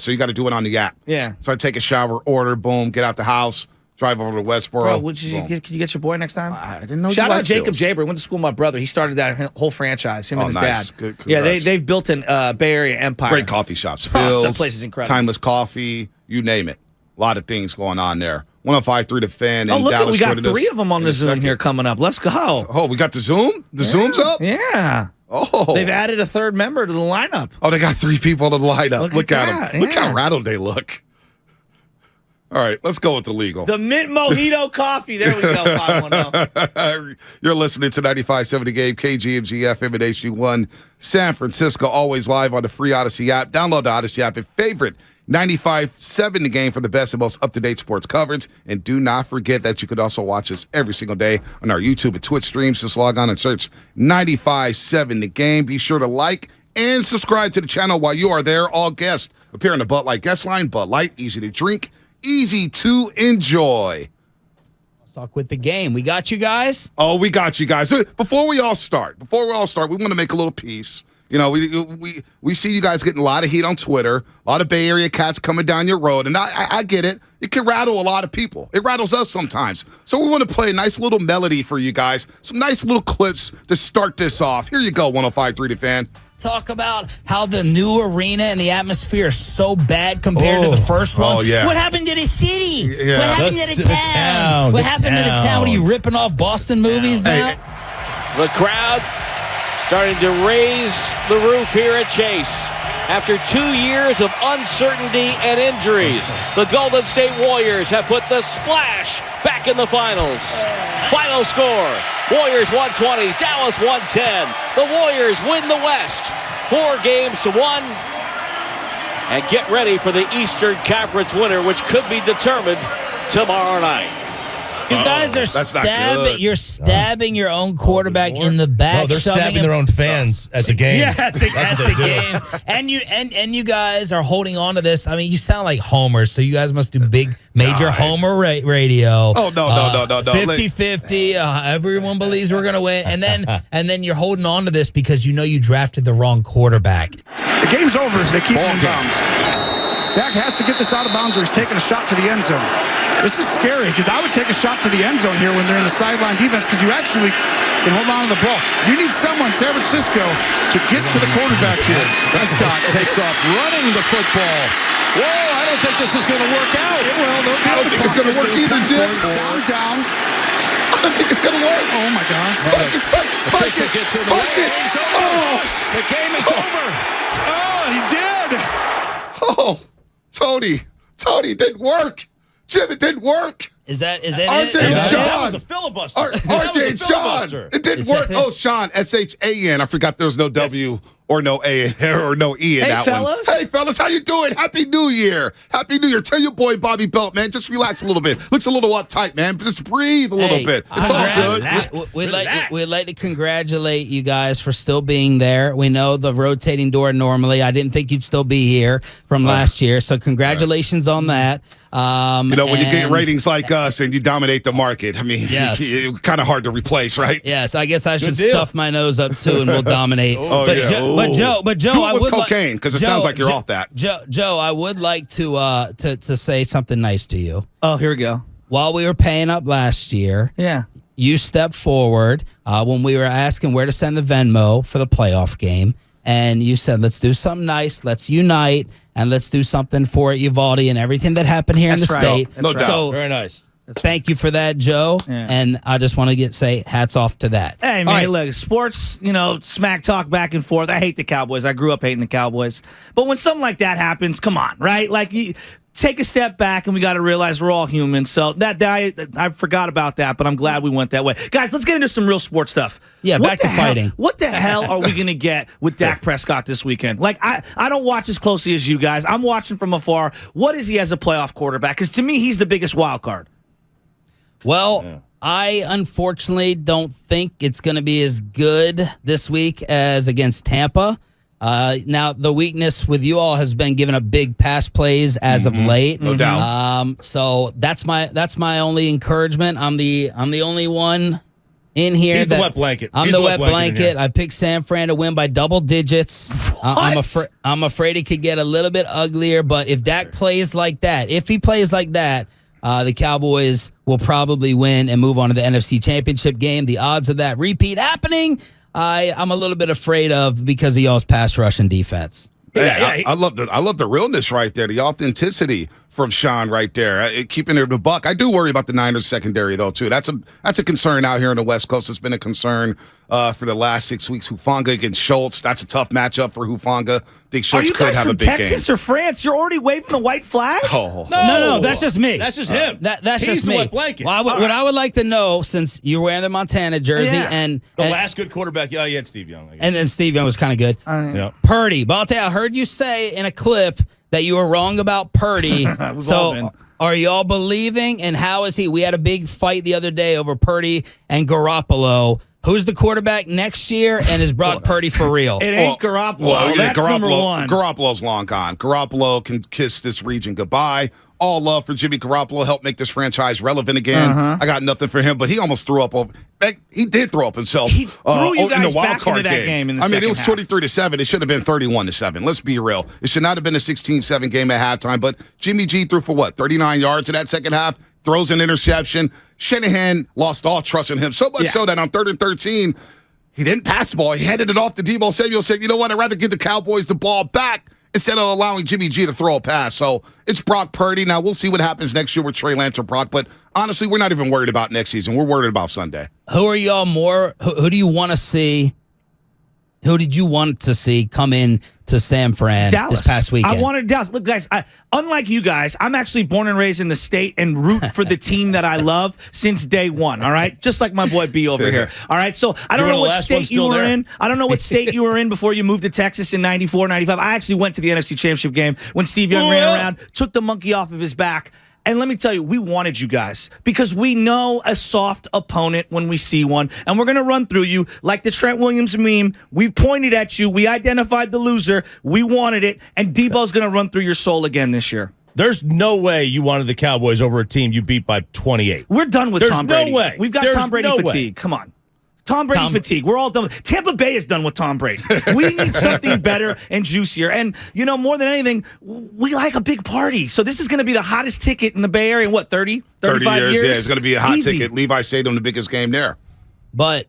So you got to do it on the app. Yeah. So I take a shower, order, boom, get out the house, drive over to Westboro. Bro, can you get your boy next time? I didn't know. Shout you out liked Jacob Bills. Jaber. Went to school with my brother. He started that whole franchise. Him and his nice. dad. Good. Yeah, Congrats. they've built an Bay Area empire. Great coffee shops. Oh, Phil's, that place is incredible. Timeless Coffee, you name it. A lot of things going on there. 105.3 The Fan in Oh, look, Dallas. we got joining us 3 of them on in the a Zoom second. here coming up. Let's go. Oh, we got the Zoom? The Zoom's up? Yeah. Oh. They've added a 3rd member to the lineup. Oh, they got 3 people in the lineup. Look at that, them. Look yeah. how rattled they look. All right, let's go with the legal. The Mint Mojito Coffee. There we go, 510. You're listening to 95.7 The Game, KGMG FM and HD1 San Francisco, always live on the free Odyssey app. Download the Odyssey app and favorite 95.7 The Game for the best and most up-to-date sports coverage. And do not forget that you could also watch us every single day on our YouTube and Twitch streams. Just log on and search 95.7 The Game. Be sure to like and subscribe to the channel while you are there. All guests appear on the Bud Light guest line. Bud Light, easy to drink, easy to enjoy. Let's talk with the game. We got you guys. Oh, we got you guys. Before we all start, we want to make a little piece. You know, we see you guys getting a lot of heat on Twitter, a lot of Bay Area cats coming down your road, and I get it. It can rattle a lot of people. It rattles us sometimes. So we want to play a nice little melody for you guys, some nice little clips to start this off. Here you go, 105.3 The Fan. Talk about how the new arena and the atmosphere is so bad compared to the first one. Oh, yeah. What happened to the city? Yeah. What happened to the town? What happened to the town? What are you ripping off Boston movies now? The crowd starting to raise the roof here at Chase. After 2 years of uncertainty and injuries, the Golden State Warriors have put the splash back in the finals. Final score, Warriors 120, Dallas 110. The Warriors win the West 4-1 and get ready for the Eastern Conference winner, which could be determined tomorrow night. You guys are You're stabbing your own quarterback in the back. No, they're stabbing their own fans at the game. Yeah, at the games. And you guys are holding on to this. I mean, you sound like homers, so you guys must do big, major homer radio. Oh, no. 50-50. Everyone believes we're going to win. And then you're holding on to this because you know you drafted the wrong quarterback. The game's over. They keep it in bounds. Dak has to get this out of bounds or he's taking a shot to the end zone. This is scary because I would take a shot to the end zone here when they're in the sideline defense because you actually can hold on to the ball. You need someone, San Francisco, to get to the quarterback here. Prescott takes off running the football. Whoa, I don't think this is going to work out. I don't think it's going to work either, Jim. Down. I don't think it's going to work. Oh, my gosh. Spike it. Gets in the way. Oh. The game is over. Oh, he did. Oh, Tony, it didn't work. Jim, it didn't work. Is that RJ it? and Sean. That was a filibuster. RJ and Sean. It didn't work. Oh, Sean, S-H-A-N. I forgot there was no W or no A in there or no E in that fellas. one. Hey, fellas, how you doing? Happy New Year. Happy New Year. Tell your boy Bobby Belt, man, just relax a little bit. Looks a little uptight, man. Just breathe a little bit. It's all good. We'd like to congratulate you guys for still being there. We know the rotating door normally. I didn't think you'd still be here from last year, so congratulations on that. When you get ratings like us and you dominate the market, I mean, Yes. it's kind of hard to replace, right? Yes, I guess I should stuff my nose up too, and we'll dominate. But Joe, Do it I with would cocaine because it sounds like you're off that. Joe, I would like to say something nice to you. Oh, here we go. While we were paying up last year, Yeah. you stepped forward when we were asking where to send the Venmo for the playoff game, and you said, "Let's do something nice. Let's unite, and let's do something for Uvalde and everything that happened here in the That's right. state." No doubt. So Very nice. thank you for that, Joe. Yeah. And I just want to say hats off to that. Hey, man, All right. look, sports, smack talk back and forth. I hate the Cowboys. I grew up hating the Cowboys. But when something like that happens, come on, right? Like, you take a step back, and we got to realize we're all human. So I forgot about that, but I'm glad we went that way. Guys, let's get into some real sports stuff. Yeah, back to fighting. What the hell are we going to get with Dak Prescott this weekend? Like, I don't watch as closely as you guys. I'm watching from afar. What is he as a playoff quarterback? Because to me, he's the biggest wild card. Well, I unfortunately don't think it's going to be as good this week as against Tampa. Now, the weakness with you all has been giving up big pass plays as of late. No doubt. So that's my only encouragement. I'm the only one in here. He's the wet blanket. I'm He's the the wet wet blanket in blanket. here. I picked San Fran to win by double digits. I'm afraid it could get a little bit uglier, but if Dak plays like that, the Cowboys will probably win and move on to the NFC Championship game. The odds of that repeat happening, I'm a little bit afraid of because of y'all's pass rush and defense. I love the realness right there, the authenticity from Sean right there, keeping it the buck. I do worry about the Niners secondary though too. That's a concern out here on the West Coast. It's been a concern for the last 6 weeks. Hufanga against Schultz. That's a tough matchup for Hufanga. I think Schultz could have a big game. Are you guys from Texas or France? You're already waving the white flag? Oh. No, that's just me. That's just him. That's He's just the me. wet blanket. Well, what I would like to know, since you're wearing the Montana jersey, and The last good quarterback. Yeah, you had Steve Young. I guess. and then Steve Young was kind of good. Yeah. Purdy, but I'll tell you, I heard you say in a clip that you were wrong about Purdy. We've all been. So are y'all believing? And how is he? We had a big fight the other day over Purdy and Garoppolo. Who's the quarterback next year? And is Brock Purdy for real? It ain't Garoppolo. Well, That's number one. Garoppolo's long gone. Garoppolo can kiss this region goodbye. All love for Jimmy Garoppolo. Help make this franchise relevant again. I got nothing for him, but he almost threw up. He did throw up himself. He threw you in guys the wild back card into that game in the I mean, it second was half. 23-7. It should have been 31-7. Let's be real. It should not have been a 16-7 game at halftime. But Jimmy G threw for what? 39 yards in that second half. Throws an interception. Shanahan lost all trust in him. So much so that on 3rd and 13. He didn't pass the ball. He handed it off to Deebo Samuel, said, you know what, I'd rather give the Cowboys the ball back instead of allowing Jimmy G to throw a pass. So it's Brock Purdy. Now, we'll see what happens next year with Trey Lance or Brock. But honestly, we're not even worried about next season. We're worried about Sunday. Who are y'all more? Who do you want to see? Who did you want to see come in to San Fran Dallas. this past weekend? I wanted Dallas. Look, guys, unlike you guys, I'm actually born and raised in the state and root for the team that I love since day one, all right? Just like my boy B over here, all right? So I don't know what state you were in. I don't know what state you were in before you moved to Texas in 94, 95. I actually went to the NFC Championship game when Steve Young ran around, took the monkey off of his back. And let me tell you, we wanted you guys because we know a soft opponent when we see one. And we're going to run through you like the Trent Williams meme. We pointed at you. We identified the loser. We wanted it. And Debo's going to run through your soul again this year. There's no way you wanted the Cowboys over a team you beat by 28. We're done with Tom Brady. There's no way. We've got Tom Brady fatigue. Come on. Tom Brady fatigue. We're all done with Tampa Bay is done with Tom Brady. We need something better and juicier. And, you know, more than anything, we like a big party. So this is going to be the hottest ticket in the Bay Area in what, 30? 35 years? Yeah, it's going to be a hot Easy. ticket. Levi Stadium, the biggest game there. But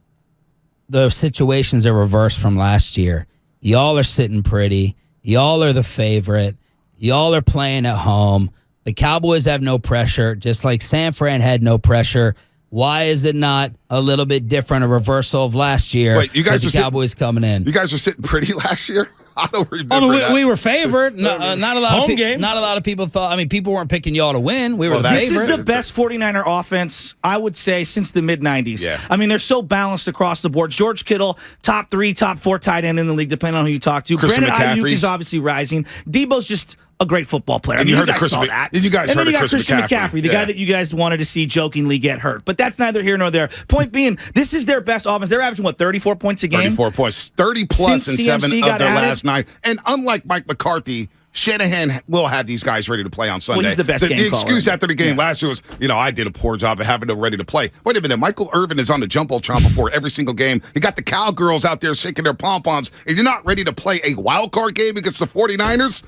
the situations are reversed from last year. Y'all are sitting pretty. Y'all are the favorite. Y'all are playing at home. The Cowboys have no pressure, just like San Fran had no pressure. Why is it not a little bit different, a reversal of last year? Wait, you guys with the Cowboys coming in? You guys were sitting pretty last year? I don't remember that. We were favored. Not a lot Home of game. Not a lot of people thought. I mean, people weren't picking y'all to win. We were the This favorite. is the best 49er offense, I would say, since the mid-90s. Yeah. I mean, they're so balanced across the board. George Kittle, top 3, top 4 tight end in the league, depending on who you talk to. Christian Brandon Ayuk McCaffrey. is obviously rising. Debo's just a great football player. And I mean, you heard of guys Christian saw Mc- that. and you guys then heard you of got Christian McCaffrey, the Yeah. guy that you guys wanted to see jokingly get hurt. But that's neither here nor there. Point being, this is their best offense. They're averaging, 34 points a game? 34 points. 30-plus in Since 7 CMC of got their added? last 9. And unlike Mike McCarthy, Shanahan will have these guys ready to play on Sunday. Well, he's the best game The caller. excuse after the game last year was, I did a poor job of having them ready to play. Wait a minute. Michael Irvin is on the Jumbotron before every single game. You got the Cowgirls out there shaking their pom-poms, and you're not ready to play a wild card game against the 49ers?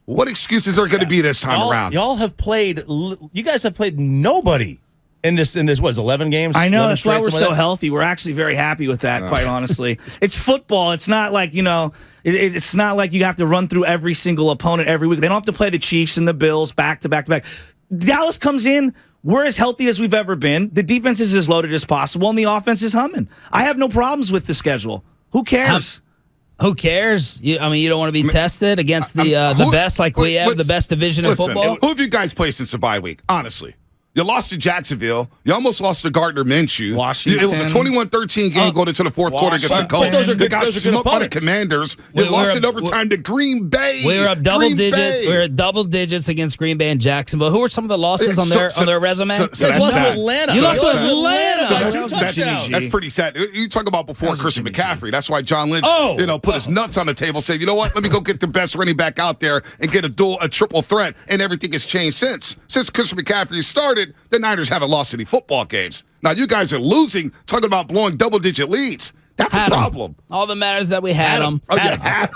What excuses are going to be this time around? Y'all have played. You guys have played nobody in this. What is 11 games? I know, 11 that's why straight, we're something so like that? healthy. We're actually very happy with that, quite honestly. It's football. It's not like, it's not like you have to run through every single opponent every week. They don't have to play the Chiefs and the Bills back to back to back. Dallas comes in. We're as healthy as we've ever been. The defense is as loaded as possible, and the offense is humming. I have no problems with the schedule. Who cares? Who cares? You don't want to be tested against the best, like we have, the best division in football? Who have you guys played since the bye week? Honestly. You lost to Jacksonville. You almost lost to Gardner Minshew. Washington. It was a 21-13 game going into the fourth quarter against the Colts. Those are good- They got those are good smoked by the opponents. Commanders. We You lost were in overtime to Green Bay. We were up double Green digits. Bay. We were at double digits against Green Bay and Jacksonville. Who were some of the losses on their resume? So You guys lost to Atlanta. You lost to Atlanta. Atlanta. By 2 That's, touchdowns. that's pretty sad. You talk about before Christian Jimmy G. McCaffrey. That's why John Lynch, put his nuts on the table, said, you know what? Let me go get the best running back out there and get a triple threat. And everything has changed since. Since Christian McCaffrey started, the Niners haven't lost any football games. Now you guys are losing, talking about blowing double-digit leads. That's a problem. All that matters is that we had them.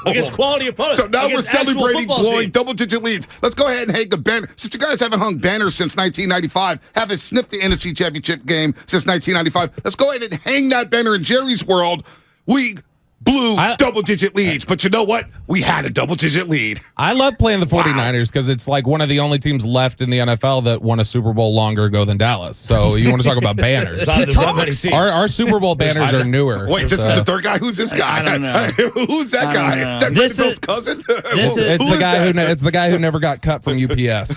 Against quality opponents. So now we're against actual celebrating football blowing teams. double-digit leads. Let's go ahead and hang a banner. Since you guys haven't hung banners since 1995, haven't sniffed the NFC Championship game since 1995, let's go ahead and hang that banner in Jerry's world. We blew double-digit leads, but you know what? We had a double-digit lead. I love playing the 49ers because it's like one of the only teams left in the NFL that won a Super Bowl longer ago than Dallas. So you want to talk about banners. There's not many teams. Our Super Bowl banners are newer. Wait, this is the third guy? Who's this guy? I don't know. Who's that guy? Is that This Bill's is- cousin? this is- It's the guy it's the guy who never got cut from UPS.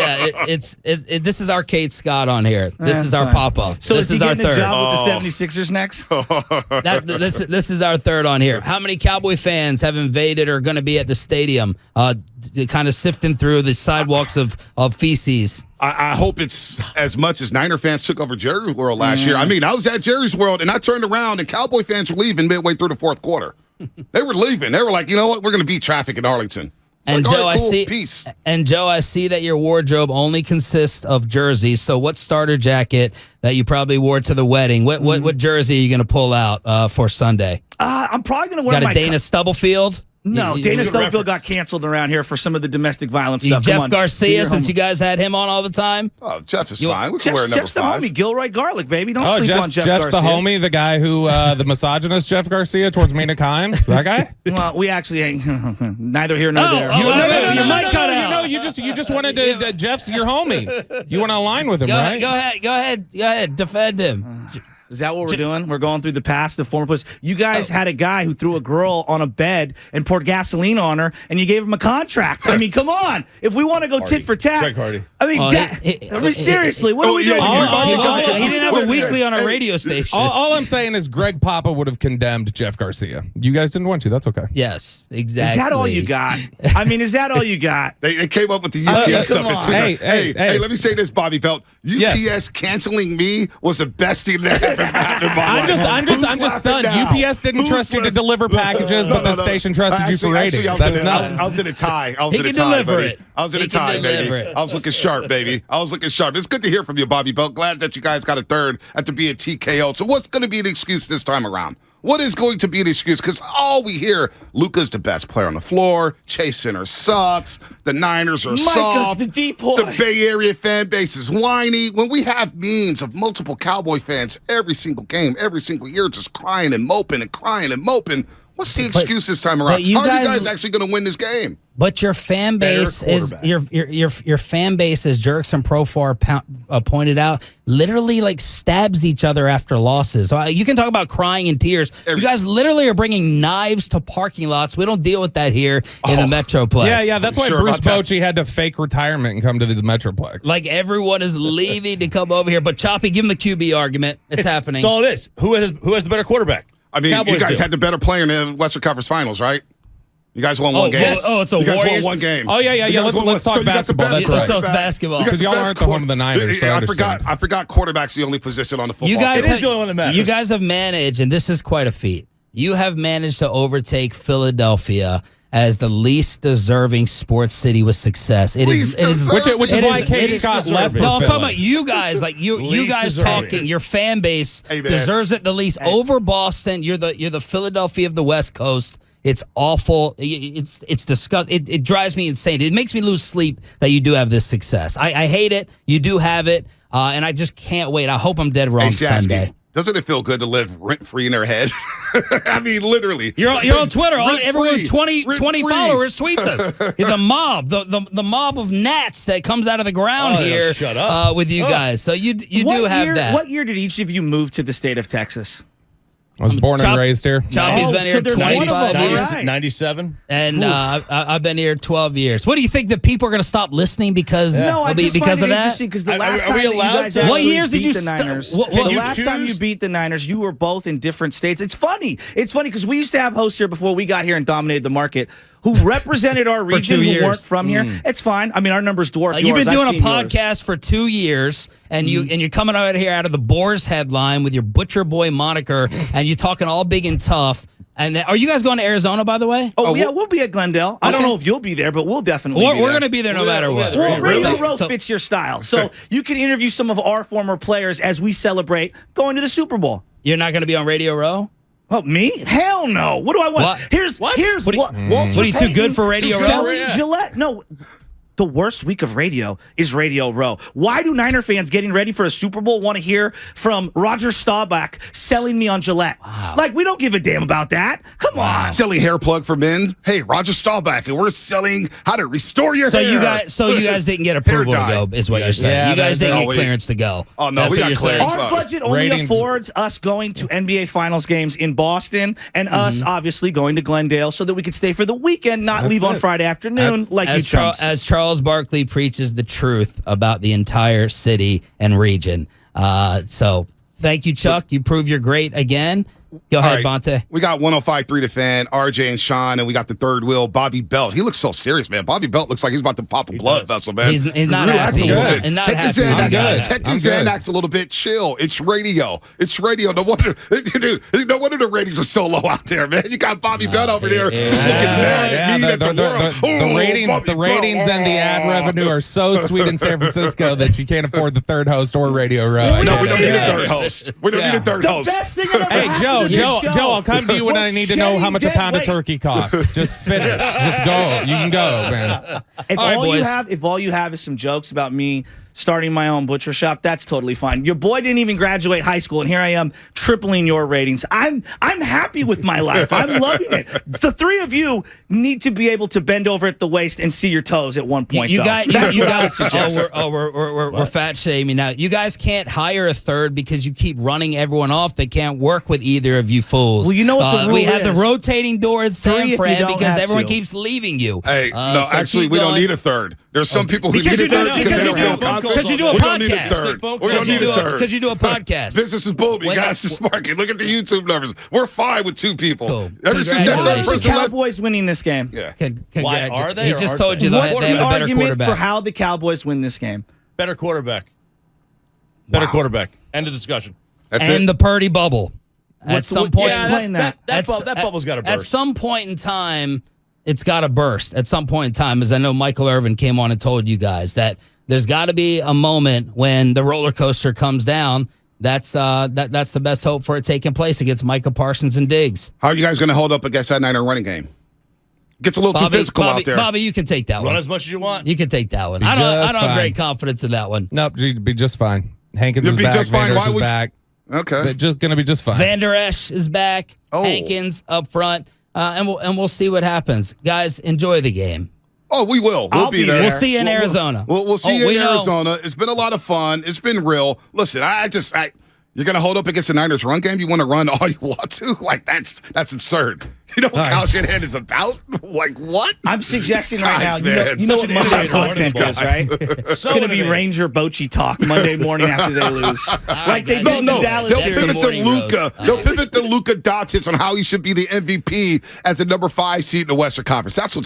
This is our Kate Scott on here. This is our Papa. So this is is he our getting a third. job with the 76ers next? This is our third on here. How many Cowboy fans have invaded or are going to be at the stadium, kind of sifting through the sidewalks of feces? I hope it's as much as Niner fans took over Jerry's World last year. I mean, I was at Jerry's World, and I turned around, and Cowboy fans were leaving midway through the fourth quarter. They were leaving. They were like, you know what? We're going to beat traffic in Arlington. And Like, Joe, all right, cool, I see. peace. And Joe, I see that your wardrobe only consists of jerseys. So, what starter jacket that you probably wore to the wedding? What jersey are you going to pull out for Sunday? I'm probably going to wear Got my a Dana Stubblefield? No, You- Dana you- Stubblefield got canceled around here for some of the domestic violence stuff. Come Jeff on, Garcia, do since your you guys had him on all the time. Oh, Jeff is You- fine. We can wear Jeff's number the 5. homie, Gilroy Garlic, baby. Don't Oh, sleep on Jeff Jeff's Garcia. the homie, the guy who, the misogynist Jeff Garcia towards Mina Kimes. That guy? Well, we actually ain't neither here nor there. You just wanted to. Jeff's your homie. You want to align with him, right? Go ahead. Defend him. Is that what we're doing? We're going through the past, the former place. You guys had a guy who threw a girl on a bed and poured gasoline on her, and you gave him a contract. I mean, come on. If we want to go tit for tat, Greg Hardy. I mean, I mean, seriously, what are we doing? He didn't have a weekly on a radio station. All I'm saying is Greg Papa would have condemned Jeff Garcia. You guys didn't want to. That's okay. Yes, exactly. Is that all you got? I mean, is that all you got? They came up with the UPS come stuff. on. Hey, let me say this, Bobby Belt. UPS canceling me was the best thing that ever happened in my life. I'm just stunned. UPS didn't trust you to deliver packages, but the station trusted you for ratings. That's nuts. I was in a tie. I was He in a can tie, deliver baby. it. I was in He a can tie, deliver baby. it. I was looking sharp, baby. I was looking sharp. It's good to hear from you, Bobby Belt. Glad that you guys got a third after being TKO. So what's going to be the excuse this time around? What is going to be the excuse? Because all we hear, Luka's the best player on the floor. Chase Center sucks. The Niners are Micah's soft. the deep boy. The Bay Area fan base is whiny. When we have memes of multiple Cowboy fans every single game, every single year, just crying and moping and crying and moping, what's the excuse this time around? How are you guys actually going to win this game? But your fan base is your fan base, as Jerkson Profar pointed out, literally like stabs each other after losses. So you can talk about crying in tears. You guys literally are bringing knives to parking lots. We don't deal with that here in the Metroplex. Yeah. That's why Sure Bruce about that. Bochy had to fake retirement and come to the Metroplex. Like everyone is leaving to come over here. But Choppy, give him the QB argument. It's happening. That's all it is. Who has the better quarterback? I mean, Cowboys you guys do. had the better player in the Western Conference Finals, right? You guys won one game. yes. Oh, it's a you guys Warriors- won one game. Oh, yeah. You guys won Let's one. talk So you got the basketball. best That's right. So it's basketball. You got 'Cause the y'all best aren't the home of the Niners, so I understand. I forgot quarterback's the only position on the football You guys, field. It is the only one that matters. You guys have managed, and this is quite a feat. You have managed to overtake Philadelphia as the least deserving sports city with success. It is, Which is why Kate Scott left for No, I'm talking Philly. about you guys. Like you Least guys deserving. talking. Your fan base Hey, man. deserves it the least. Over Boston, you're the Philadelphia of the West Coast. It's awful. It's disgusting. It drives me insane. It makes me lose sleep that you do have this success. I hate it. You do have it, and I just can't wait. I hope I'm dead wrong Hey, Shasky, Sunday. doesn't it feel good to live rent-free in their head? I mean, literally. You're on Twitter. Everyone with 20 Rent-free. followers tweets us. The mob, the mob of gnats that comes out of the ground here shut up. with you guys. So you do have that. What year did each of you move to the state of Texas? I was born and raised here. Choppy's been here so there's one of 25 them, years. right. 97. And I've been here 12 years. What do you think? That people are going to stop listening because No, I just because find of it that? interesting because the Are last we time that you allowed guys to- actually What years did beat you the st- Niners, what- the you last time you choose? beat the Niners, you were both in different states. It's funny. It's funny because we used to have hosts here before we got here and dominated the market who represented our region 2 who years. weren't from here. It's fine. I mean, our numbers dwarf You've yours. been doing I've a seen yours. podcast for 2 years, and you're coming out here out of the Boars headline with your Butcher Boy moniker, and you're talking all big and tough. And then, are you guys going to Arizona, by the way? Oh, yeah, we'll be at Glendale. I don't know if you'll be there, but we'll definitely be there. We're going to be there no matter what. Well, Radio Row fits your style. So you can interview some of our former players as we celebrate going to the Super Bowl. You're not going to be on Radio Row? Oh, me? Hell no. What do I want? What? Here's What are you too good for Radio Row? Selling Gillette. No. The worst week of radio is Radio Row. Why do Niner fans getting ready for a Super Bowl want to hear from Roger Staubach selling me on Gillette? Wow. Like, we don't give a damn about that. Come on. Selling hair plug for men. Hey, Roger Staubach, and we're selling how to restore your hair. So you guys didn't get approval to go, is what you're saying. Yeah, you guys didn't get clearance to go. Oh, no, That's we what got you're saying. clearance. Our budget only affords us going to NBA Finals games in Boston and us obviously going to Glendale so that we could stay for the weekend, not leave on Friday afternoon like you chumps. As Charles Barkley preaches the truth about the entire city and region. So thank you, Chuck. You prove you're great again. Go ahead, Bonte. We got 105.3 The Fan, RJ and Sean, and we got the third wheel, Bobby Belt. He looks so serious, man. Bobby Belt looks like he's about to pop a blood vessel, man. He's not happy. He's not Take happy. his Xanax a little bit. Chill. It's radio. It's radio. No wonder, dude, no wonder the ratings are so low out there, man. You got Bobby Belt over there just looking mad at me at the world. The ratings and the ad revenue are so sweet in San Francisco that you can't afford the third host or Radio Row. No, we don't need a third host. We don't need a third host. Best thing that ever Hey, happened to Joe, this show I'll come to you when I need to know how much a pound of turkey costs. Just finish. Just go. You can go, man. If All right, boys. all you have is some jokes about me starting my own butcher shop, that's totally fine. Your boy didn't even graduate high school, and here I am tripling your ratings. I'm happy with my life. I'm loving it. The three of you need to be able to bend over at the waist and see your toes at one point. You guys. We're fat shaming now. You guys can't hire a third because you keep running everyone off. They can't work with either of you fools. Well, you know what the rule we have is. the rotating door at Three if San you Fran don't because have everyone to. keeps leaving you. Hey, no, So actually, keep we don't going. need a third. There's some people who need a third because they don't feel because you do a we don't need a podcast. third. We don't need a third. Because you do a podcast. Business is booming. Guys is sparking. Look at the YouTube numbers. We're fine with two people. Cool. Ever since that Why third are the person left. Cowboys winning this game? Yeah. Why are they He or just aren't told you they? they What's have the a better argument quarterback. for how the Cowboys win this game? Better quarterback. Better quarterback. End of discussion. That's and it. the Purdy bubble. At some point, explain that. That bubble's got to burst. At some point in time, it's got to burst. At some point in time, as I know Michael Irvin came on and told you guys that there's got to be a moment when the roller coaster comes down. That's the best hope for it taking place against Micah Parsons and Diggs. How are you guys going to hold up against that Niner running game? Gets a little too physical out there. Bobby, you can take that one. Run as much as you want. You can take that one. Be I don't just have great fine. confidence in that one. Nope, you'd be just fine. Hankins You'll is be back. just fine. Vander Why Esch is would- back. Okay. They're just going to be just fine. Van Der Esch is back. Oh. Hankins up front. And we'll see what happens. Guys, enjoy the game. Oh, we will. I'll We'll be be there. there. We'll see you in Arizona. We'll see Oh, you we in know. Arizona. It's been a lot of fun. It's been real. Listen, you're going to hold up against the Niners run game? You want to run all you want to? Like, that's absurd. You know what Kyle Shanahan is about? Like, what? I'm suggesting These right guys, now, man. you know Such what an Monday innovative one of content these is, right? It's So going to be innovative. Ranger Bochy talk Monday morning after they lose. Like they guys. did in the Dallas They'll That's pivot the series. to morning Luka. roast. They'll pivot to Luka Doncic on how he should be the MVP as the number 5 seed in the Western Conference. That's what's